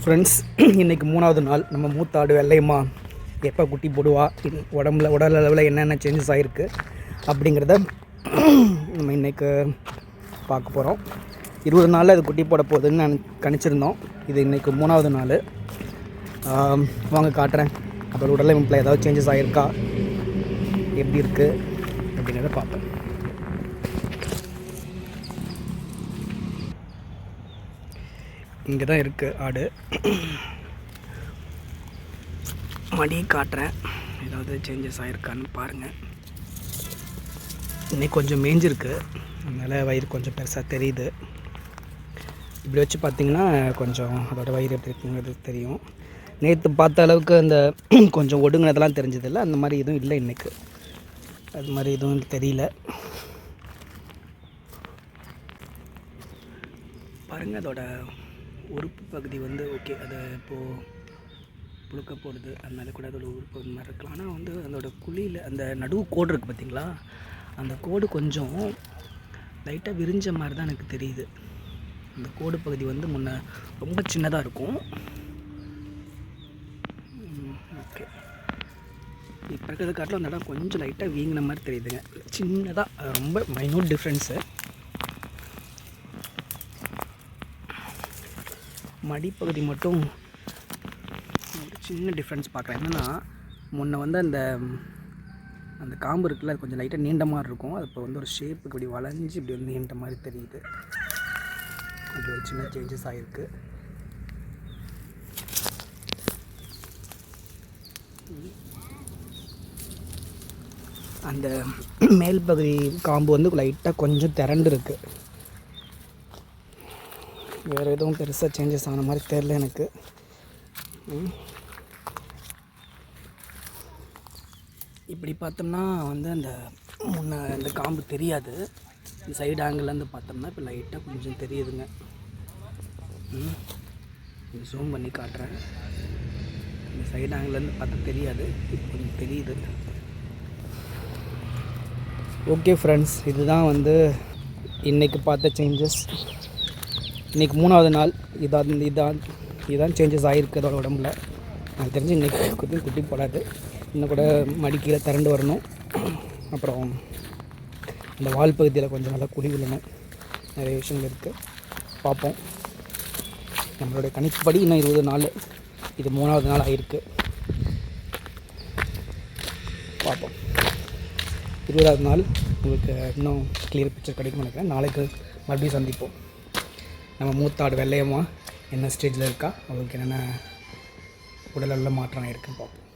Friends, இன்றைக்கி 3வது நாள். நம்ம மூத்தாடு வெள்ளையம்மா எப்போ குட்டி போடுவா, உடல் அளவில் என்னென்ன சேஞ்சஸ் ஆகிருக்கு அப்படிங்கிறத நம்ம இன்றைக்கு பார்க்க போகிறோம். 20 நாளில் அது குட்டி போட போகுதுன்னு கணிச்சிருந்தோம். இது இன்றைக்கி 3வது நாள். வாங்க காட்டுறேன். அப்புறம் உடல் அமைப்பில் ஏதாவது சேஞ்சஸ் ஆகிருக்கா, எப்படி இருக்குது அப்படிங்கிறத பார்ப்பேன். இங்கே தான் இருக்குது ஆடு. மடி காட்டுறேன், ஏதாவது சேஞ்சஸ் ஆகிருக்கான்னு பாருங்கள். இன்னைக்கு கொஞ்சம் மேய்ஞ்சிருக்கு, அதனால் வயிறு கொஞ்சம் பெருசாக தெரியுது. இப்படி வச்சு பார்த்திங்கன்னா கொஞ்சம் அதோடய வயிறு எப்படி இருக்குங்கிறது தெரியும். நேற்று பார்த்த அளவுக்கு அந்த கொஞ்சம் ஒடுங்கினதெல்லாம் தெரிஞ்சதில்லை, அந்த மாதிரி எதுவும் இல்லை இன்றைக்கு. அது மாதிரி எதுவும் தெரியல. பாருங்கள், அதோட உறுப்பு பகுதி ஓகே, அதை இப்போது புழுக்க போடுது, அதனால கூட அதோட உறுப்பு மாதிரி இருக்கலாம். ஆனால் அதோட குழியில் அந்த நடுவு கோடு இருக்குது பார்த்திங்களா, அந்த கோடு கொஞ்சம் லைட்டாக விரிஞ்ச மாதிரி தான் எனக்கு தெரியுது. அந்த கோடு பகுதி முன்ன ரொம்ப சின்னதாக இருக்கும். ஓகே, இப்போ இருக்கிறது காட்டில் அந்த இடம் கொஞ்சம் லைட்டாக வீங்கின மாதிரி தெரியுதுங்க, சின்னதாக, ரொம்ப மைனூட் டிஃப்ரென்ஸு. மடிப்பகுதி மட்டும் சின்ன டிஃப்ரென்ஸ் பார்க்குறேன். என்னென்னா, முன்ன அந்த அந்த காம்பு இருக்குல்ல, அது கொஞ்சம் லைட்டாக நீண்ட மாதிரி இருக்கும். அது இப்போ ஒரு ஷேப்புக்கு இப்படி வளைஞ்சி இப்படி நீண்ட மாதிரி தெரியுது. இப்படி ஒரு சின்ன சேஞ்சஸ் ஆகிருக்கு. அந்த மேல் பகுதி காம்பு லைட்டாக கொஞ்சம் திரண்டு இருக்குது. வேறு எதுவும் பெருசாக சேஞ்சஸ் ஆன மாதிரி தெரில எனக்கு. இப்படி பார்த்தோம்னா அந்த முன்ன அந்த காம்பு தெரியாது. இந்த சைடு ஆங்கிள்லேருந்து பார்த்தோம்னா இப்போ லைட்டாக கொஞ்சம் தெரியுதுங்க. இது ஜூம் பண்ணி காட்டுறேன். இந்த சைடு ஆங்கிள்லேருந்து பார்த்தா தெரியாது, இப்போ கொஞ்சம் தெரியுது. ஓகே ஃப்ரெண்ட்ஸ், இதுதான் இன்றைக்கி பார்த்த சேஞ்சஸ். இன்றைக்கி 3வது நாள். இதான் சேஞ்சஸ் ஆகிருக்கு அதோட உடம்புல. எனக்கு தெரிஞ்சு இன்றைக்கி குட்டி போடாது, இன்னும் கூட மடிக்கீழே திரண்டு வரணும். அப்புறம் அந்த வால் பகுதியில் கொஞ்சம் நல்லா குடி விழணும். நிறைய விஷயங்கள் இருக்குது, பார்ப்போம். நம்மளுடைய கணிப்புப்படி இன்னும் 20 நாள். இது 3வது நாள் ஆகிருக்கு, பார்ப்போம். 20வது நாள் உங்களுக்கு இன்னும் கிளியர் பிக்சர் கிடைக்கும்னு நினைக்கிறேன். நாளைக்கு மறுபடியும் சந்திப்போம். நம்ம மூத்தாடு வெள்ளையம்மா என்ன ஸ்டேஜில் இருக்கா, அவங்களுக்கு என்னென்ன உடலில் மாற்றம் இருக்குன்னு பார்ப்போம்.